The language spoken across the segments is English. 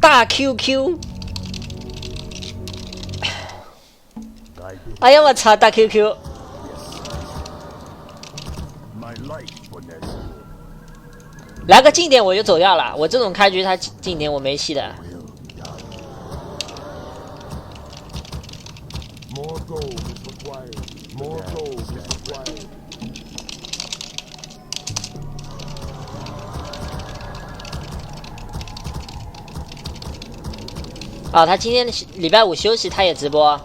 大 QQ。哎呀，我操，大 QQ！ 来个近点我就走掉了，我这种开局他近点我没戏的。啊，他今天礼拜五休息，他也直播。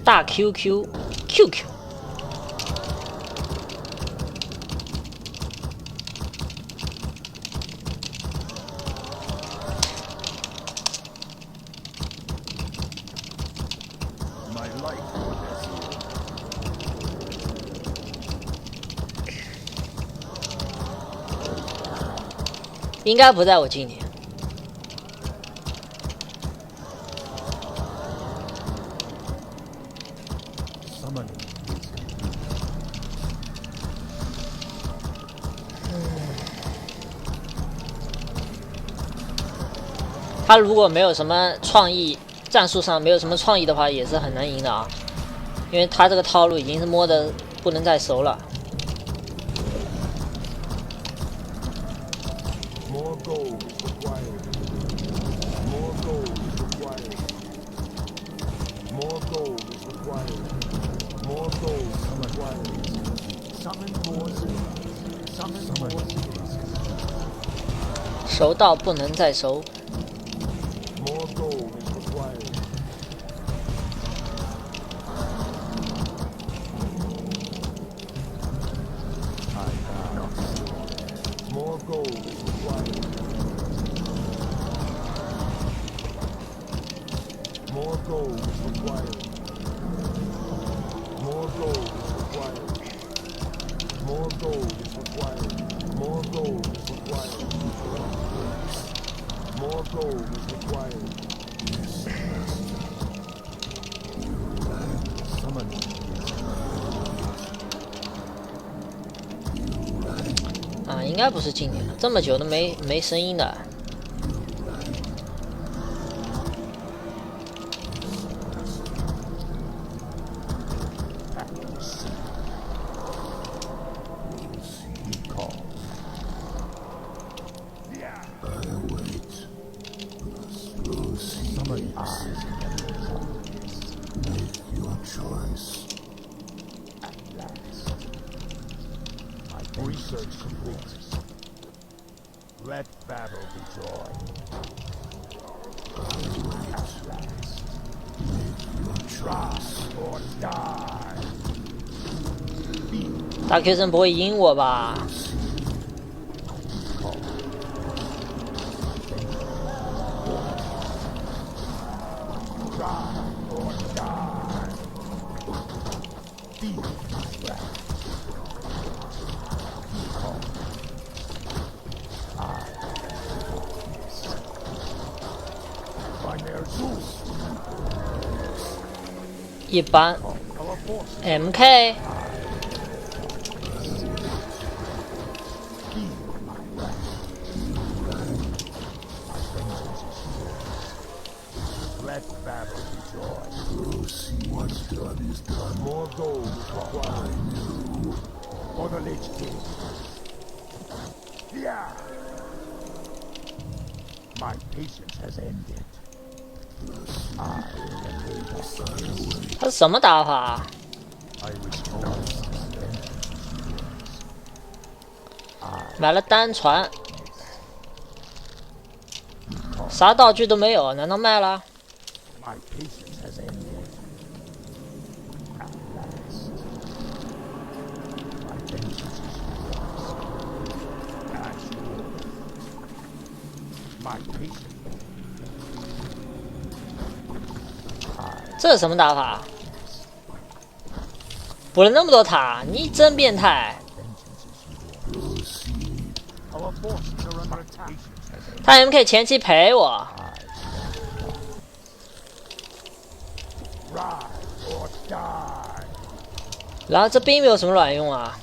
大 QQ。 应该不在我今年。他如果没有什么创意，战术上没有什么创意的话，也是很难赢的啊。因为他这个套路已经是摸得不能再熟了。熟到不能再熟。啊，应该不是今年，这么久都没声音的。Research complete. Let battle be joy. 大 Q 生不会赢我吧？一般 MK 他是什么打法？买了单船，啥道具都没有，难道卖了？这是什么打法？补了那么多塔，你真变态！他 MK 前期陪我。然后这并没有什么卵用啊。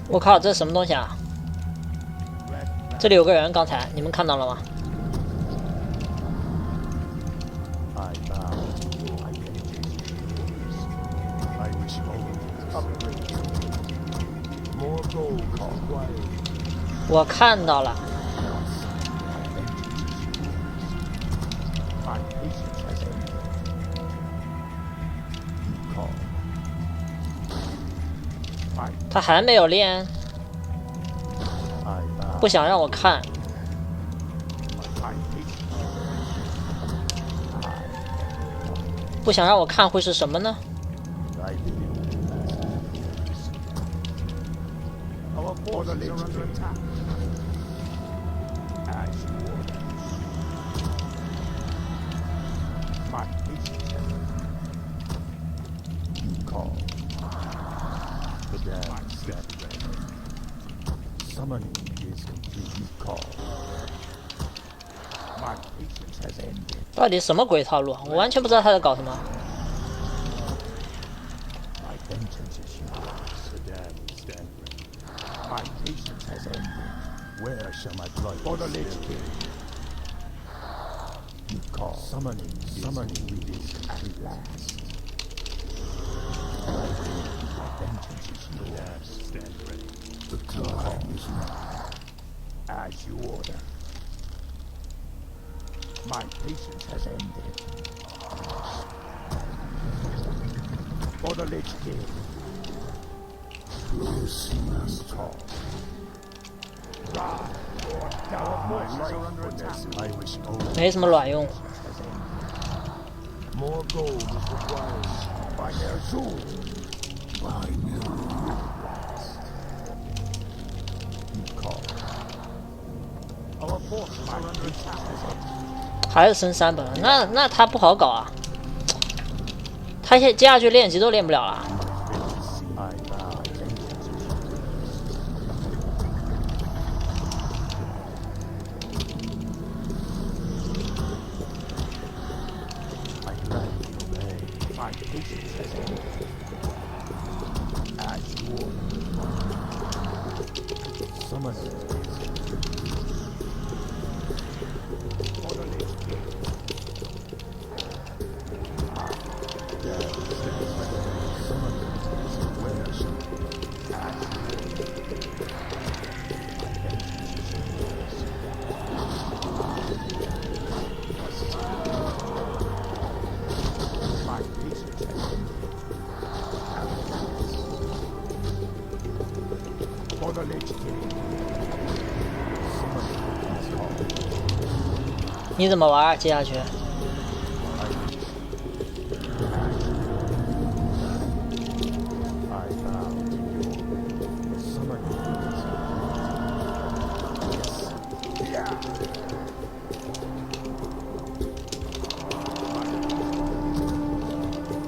我靠，这是什么东西啊？这里有个人，刚才你们看到了吗？我看到了。他还没有练，不想让我看。不想让我看会是什么呢？到底什么鬼套路？我完全不知道他在搞什么。My patience has ended. For the Lich King. Racene call. My life under attack. I wish only 没什么卵用。 more gold is required by their soul. By call. Our forces are under attack. 还是升3本，那他不好搞啊！他接下去练级都练不了了。你怎么玩？接下去？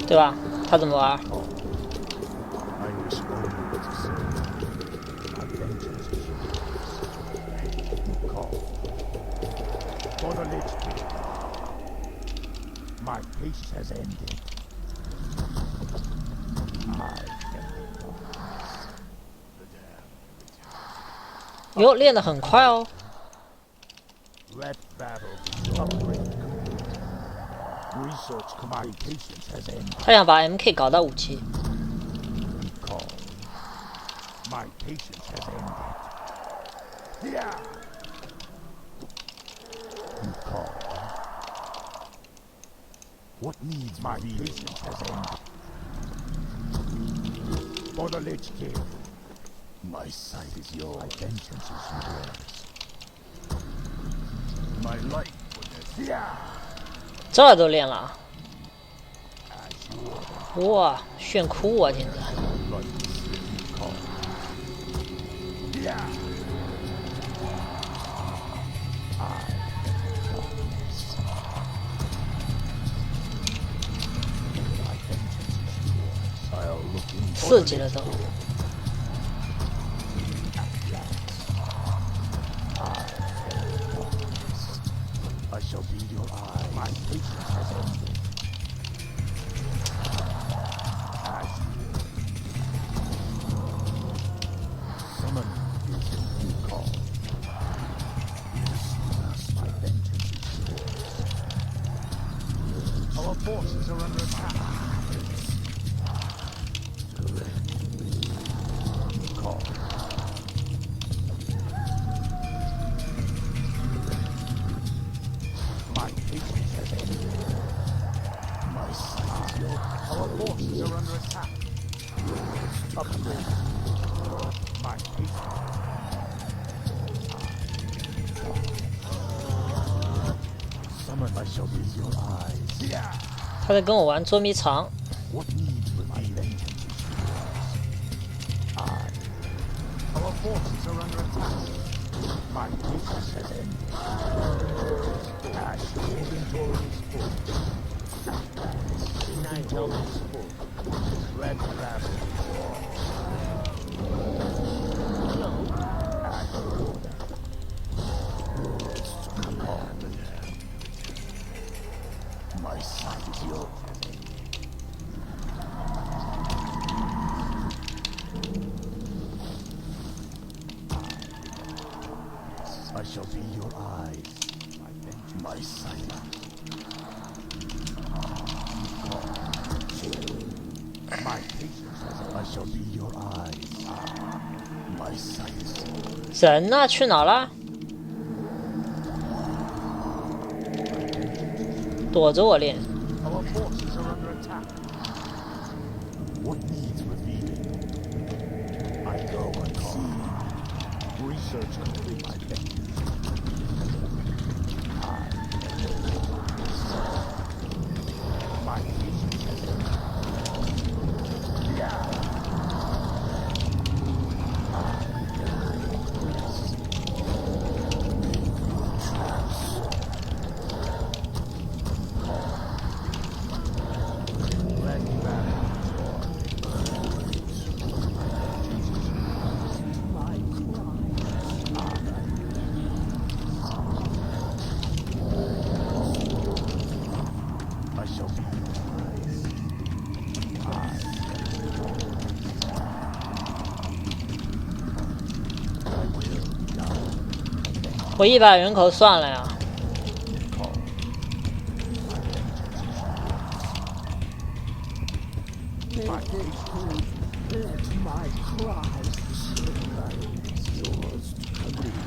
对吧？他怎么玩？ My patience has ended. I 哟，练得很快哦。 let battle be upgrade. Research communications has ended. 他想把 MK 搞到5期。 Recall. My patience has ended. Yeah. Recall. What needs my patience has ended. For the Lich King. My sight is yours. My vengeance is yours. My life was yeah. 这都练了啊！哇，炫酷啊，简直！ 4级了都。 I shall be your eye. My patience has ended. As summon is you call. My vengeance is yours. Our forces are under attack. Call. My patience has ended. My sight is yours. Our forces are under attack. Upgrade. My patience. Summon, I shall be your eyes. Yeah. 他在跟我玩捉迷藏。 What needs with my vengeance is yours. Our forces are under attack. My patience has ended. Ash inventory is full. Inventory is full. Red rabbit. Ash order. My sight is yours. I shall be your eyes. My sight. My patience. I shall be your eyes. My sight. 人呢？去哪了？躲着我练。 Our forces are under attack. What needs revealing? I go unseen. Research complete. My vengeance. My patience has ended. Yeah. I shall be I will die. 我100人口算了呀。 My patience. Let my cries yours to agree.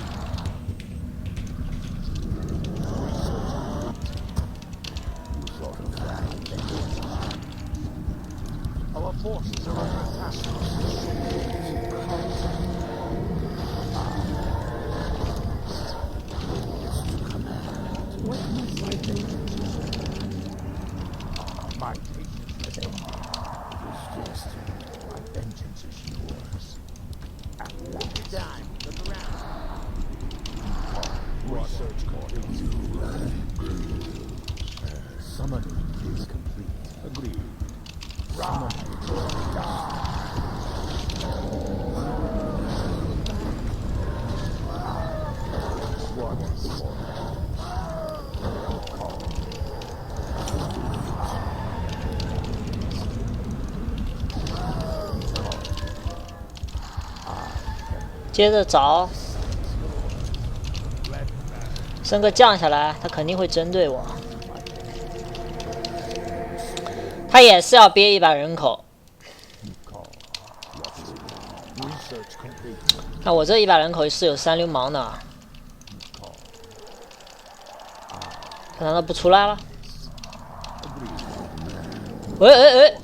You thought of that. Our forces are under attack. What is my vengeance? My patience has ended. Yes, my vengeance is yours. At last. Time. Look around. Research complete. Summoning is complete. Agreed. Summoning. Once more. Call. 接着找，升个降下来，他肯定会针对我。他也是要憋100人口。那我这100人口是有3流氓的，他难道不出来了？喂！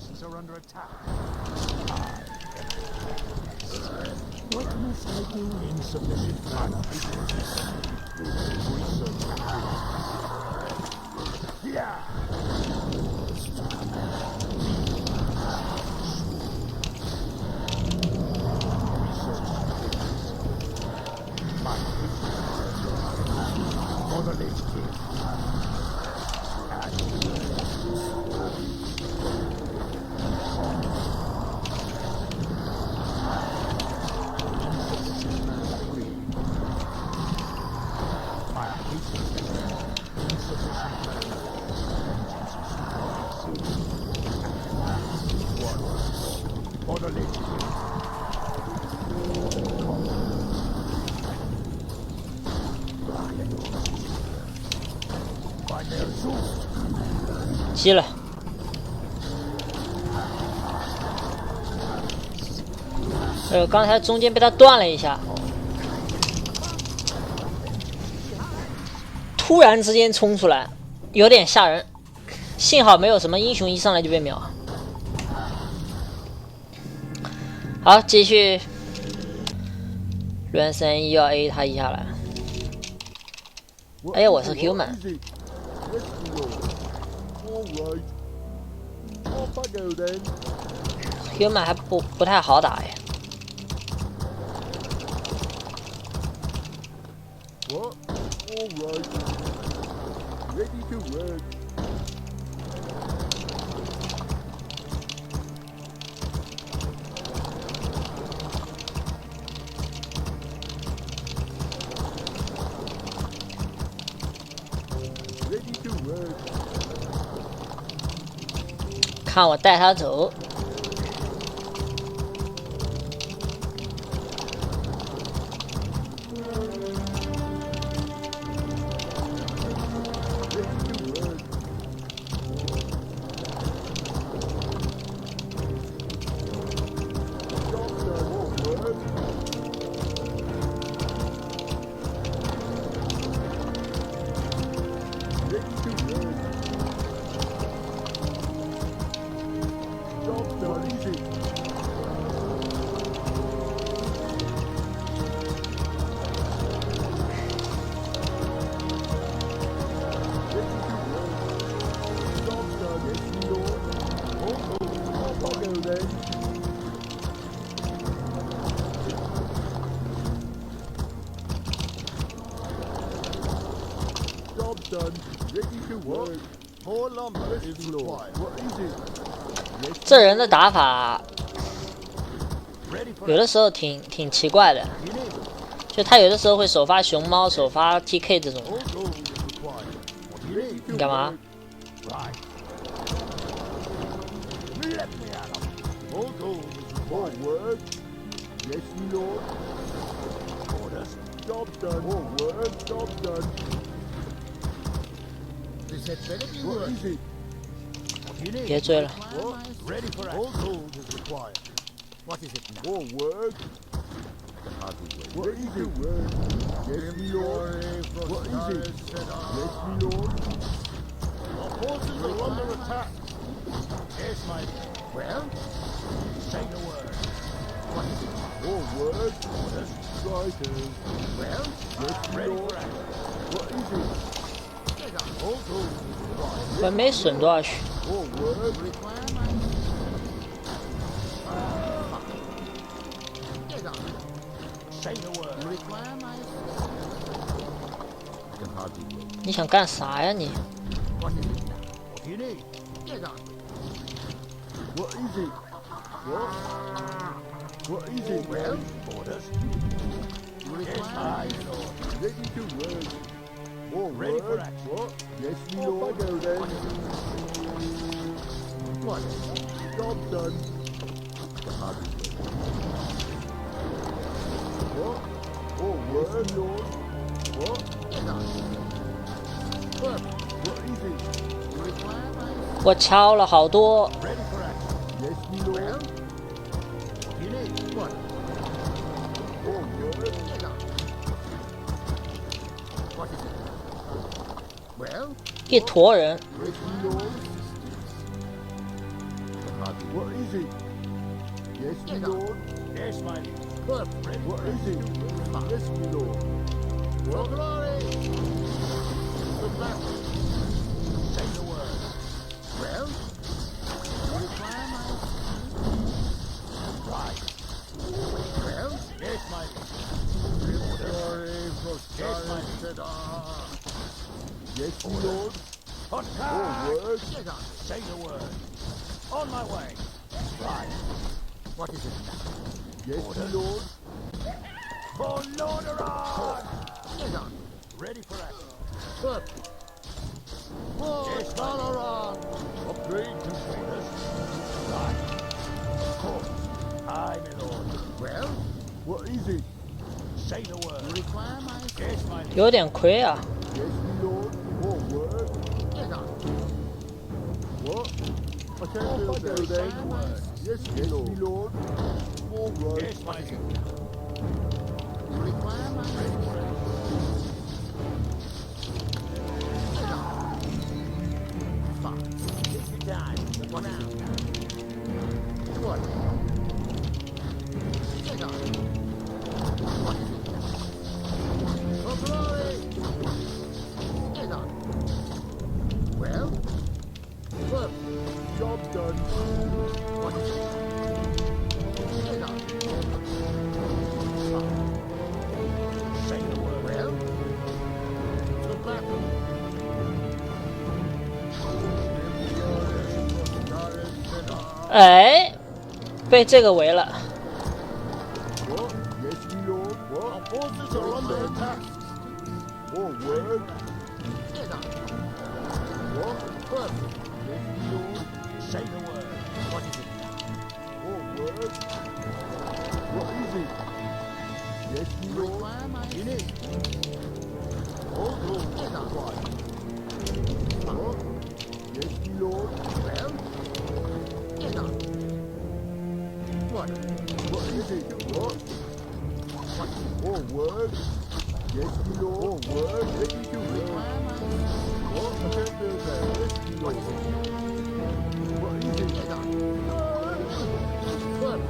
急了，刚才中间被他断了一下，突然之间冲出来，有点吓人。幸好没有什么英雄一上来就被秒。好，继续。racene要 A 他一下来。哎呀，我是 human。 human 还不太好打哎。看我带他走。这人的打法有的时候挺奇怪的，就他有的时候会首发熊猫、首发 TK 这种。你干嘛？别追了。What is it now? More work. What is it? Yes, me lord. What is it? Yes, me lord. Our forces are under attack. Yes, my lord. Well, say the word. What is it? More work. Orders. Strikers. Well, yes, me lord. What is it? Get up. Also. 我没损多少血。More work. Say the word. Require my I can hardly wait. 你想干啥呀你？ What is it now? What do you need? Get on. What is it? What? What is it? Well, orders. Yes, my lord. Ready to work. More ready for action. What? Yes, me lord. Go then. What? Job done. I can hardly wait. What? Oh, word, Lord. What? Get on. What is it? You require my 我敲了好多。 Ready for action. Yes, my lord. What do you need? What? Oh, good. What is it? Well, 一坨人， yes, my lord. What is it? Yes, my lord. Yes, my lord. What is it? Yes, my lord. For glory. The battle. Say the word. Well, require my right. Well, yes, my glory for yes, my yes, my lord. Hot word. Say the word. On my way. Right. What is it now? Yes, my lord. For Lordaeron! Yes, on. Ready for action. Perfect. For yes, Lordaeron! Upgrade to orders. Right. Of course. Aye, my lord. Well, what is it? Say the word. You require my... Yes, my lord. 有点亏啊。 Yes, my lord. For word. Yes, on. What? I can't do that. Say the word. Yes, my lord. For word. Yes, my lord. You require my... Ready for action. Yes, on. Fine. Take your time. What now? What? Yes, on. What is it? For glory! Yes, on. Well? Look, job done. What is it? Yes, on. Fine. Say the word. Well? The battle. 哎，被这个围了。 What? Yes, my lord. What? Our forces are under attack. More word. Yes, on. What? Perfect. Yes, my lord. Say the word. What is it? More word. What is it? Yes, my lord. In it. Oh, yes, on. What? Yes, my lord. Well? Yes, on. What? What is it? What? What? More word. Yes, my lord. More word. Ready to word. What? I can't do that. Yes, my lord. What is it? Yes, on. What?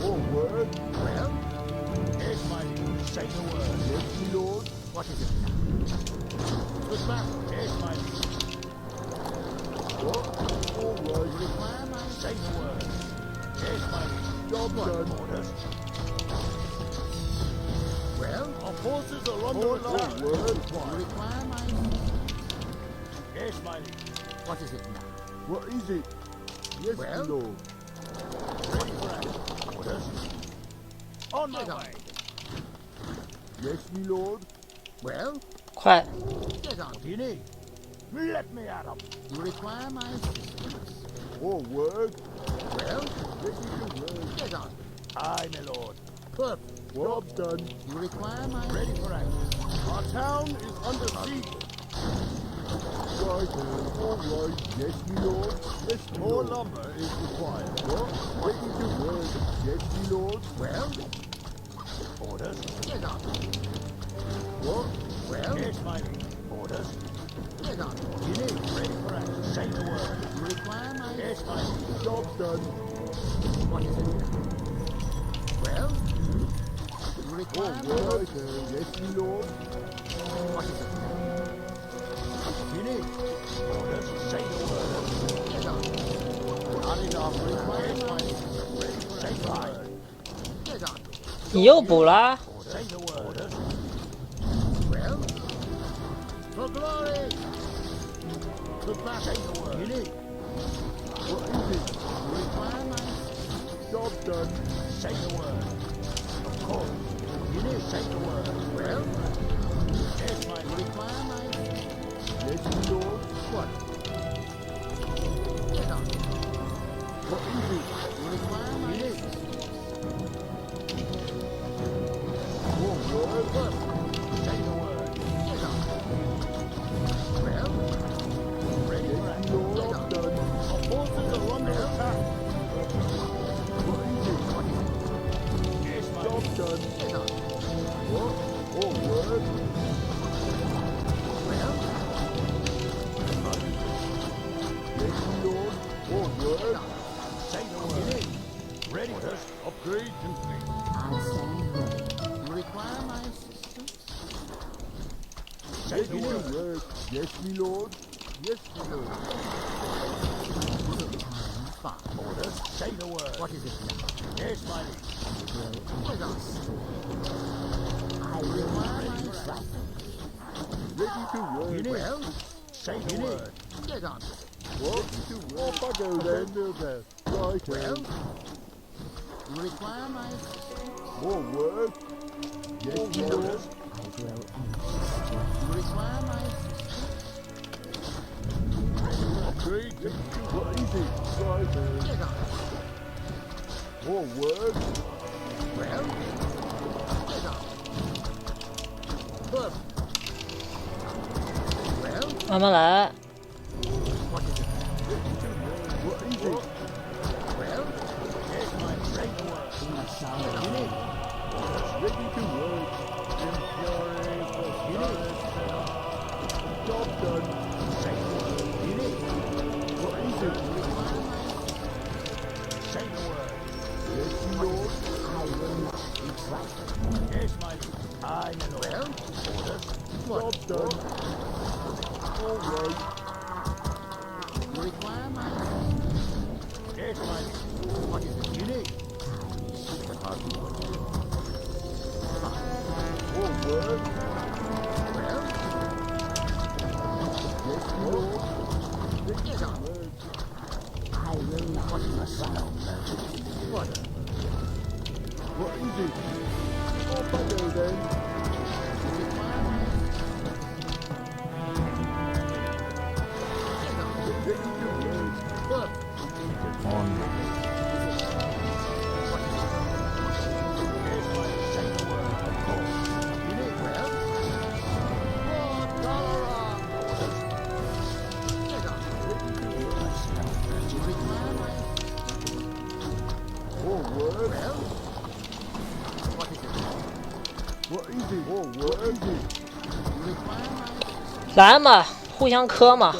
More word. Well? Yes, my lord. Say the word. Yes, my lord. What is it now? The battle. Yes, my lord. What? All right. Require my... Say the word. Yes, my lord. Job done. Orders. Well, our forces are under attack. Word. Require my... Yes, my lord. What is it now? What is it? Yes, well, my lord. Ready for action. Orders. On my way. Yes, my lord. Well? 快， Yes, on. What do you need? Let me at them. You require my assistance. Oh, word. Well? Ready to word. Yes, on. Aye, my lord. Perfect. Job done. You require my... Ready for action. Our town is under siege. Right, all right. Yes, my lord. Yes, my more lord. Lumber is required. What? Ready to word. Yes, my lord. Well? Orders. Yes, on. What? Well? Yes, my lord. Orders. Yes, on. You need. Ready for action. Say the word. You require my... Yes, my lord. Job done. What is it? Well? You require my... Right, yes, my lord. What is it? You need. Orders. Say the word. Yes, on. Not enough. Require my... Ready for action. Say the word. Yes, on. 你又补啦？ Say the word. Well? For glory! The battle. Say the word. You need. What is it? Require my... Job done. Say the word. Of course. You need. Say the word. Well? Yes, my... Require my... Yes, my lord. What? Yes, on. What is it? Require my... You need. More word. What? Say the word. Yes, on. Well? word. Yes, my lord. Yes, my lord. Orders. Say the word. What is it now? Yes, my liege. I will trust. Ready to work. Well, say the word. Get on. What? Off I go then. Right. Well, you require my more work. Yes, my lord. You require my great. What is it? Right. Get on. More work. Well, get on. Well. 慢慢来。 What is it? What is it? Well, here's my great work. Unit. Ready to work. Impure for unit. Job done. Say the word. Unit. What is it? Say the word. Yes, lord. I will not be trusted. Yes, my lord. I know. Well, orders. Job done. All right. You require my... Yes, my... What is it you need? All work. Well? Yes, lord. Get on. I will not What be is the trusted. sound magic in the air? What is it? Off I go then. You require my... Ready to work. Good. Get on with it. Here's my say the word. Of course. You need well? Lord Cholera. Get on. Ready to work. I smell magic. You require my... More work. Well? What is it? What is it? More work. What is it? You require my... 来嘛，互相磕嘛。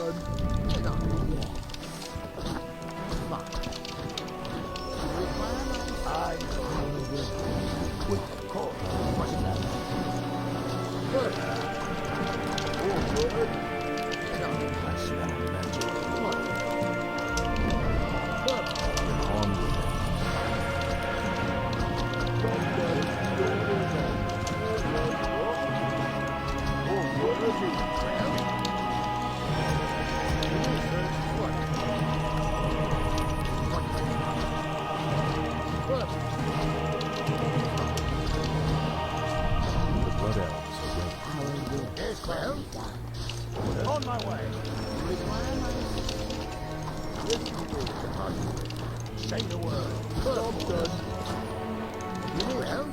Done. On my way. Say the word. Job done. Well?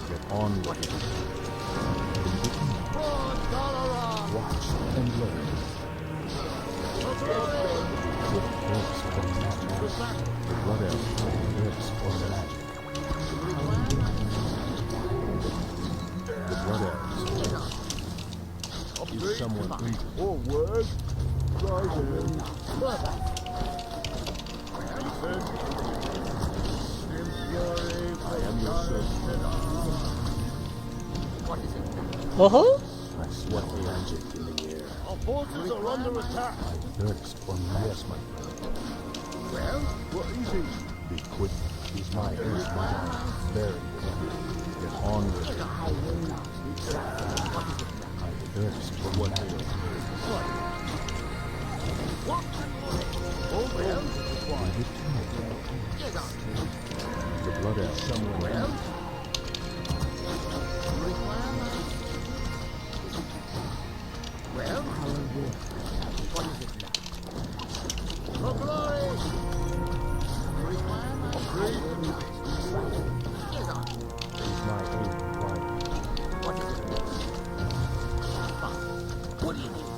Get on with it. Lord Cholera. Watch and learn. What works for magic? What else works for magic? What else? Is someone injured? Or worse? Right in. I am your servant. What is it? 哦吼， I sweat the magic in the air. Our forces are under attack. I thirst for magic. Well, what is it? Be quick. Is my earth very get on with it. I will not be trusted. I thirst for what I will. What? Oh, well. Why? Get on. The blood out somewhere. Well? Well? What is it now? For glory! Require my great. Get on. Is my aid required? What is it? What do you need?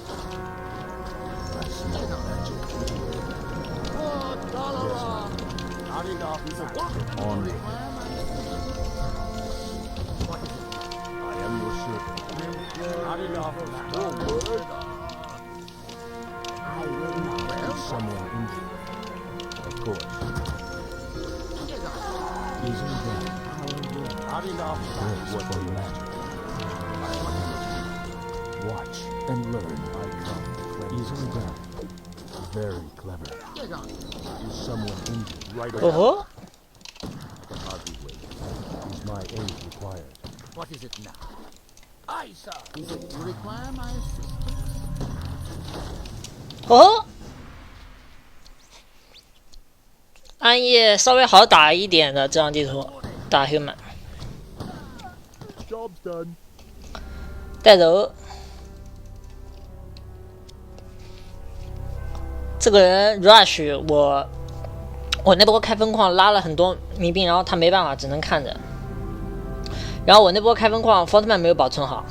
I smell magic. Lord Cholera! Not enough. On me. What is it? I am your servant. Not enough. Your word. I will not. Is someone injured? Of course. Get on. Is in vain. Not enough. What for magic? I watch and learn. Easily done. Very clever. Is someone injured right 哦吼， Hardly wait. Is my aid required? What is it now? Aye, sir. Is it you require my assistance? 哦，暗夜稍微好打一点的这张地图，打 human， Job's done. 带走。这个人 rush 我那波开分矿拉了很多迷兵，然后他没办法，只能看着。然后我那波开分矿 Fortman 没有保存好，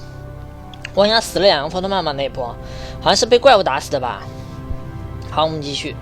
我好像死了2个 Fortman 吧那一波，好像是被怪物打死的吧。好，我们继续。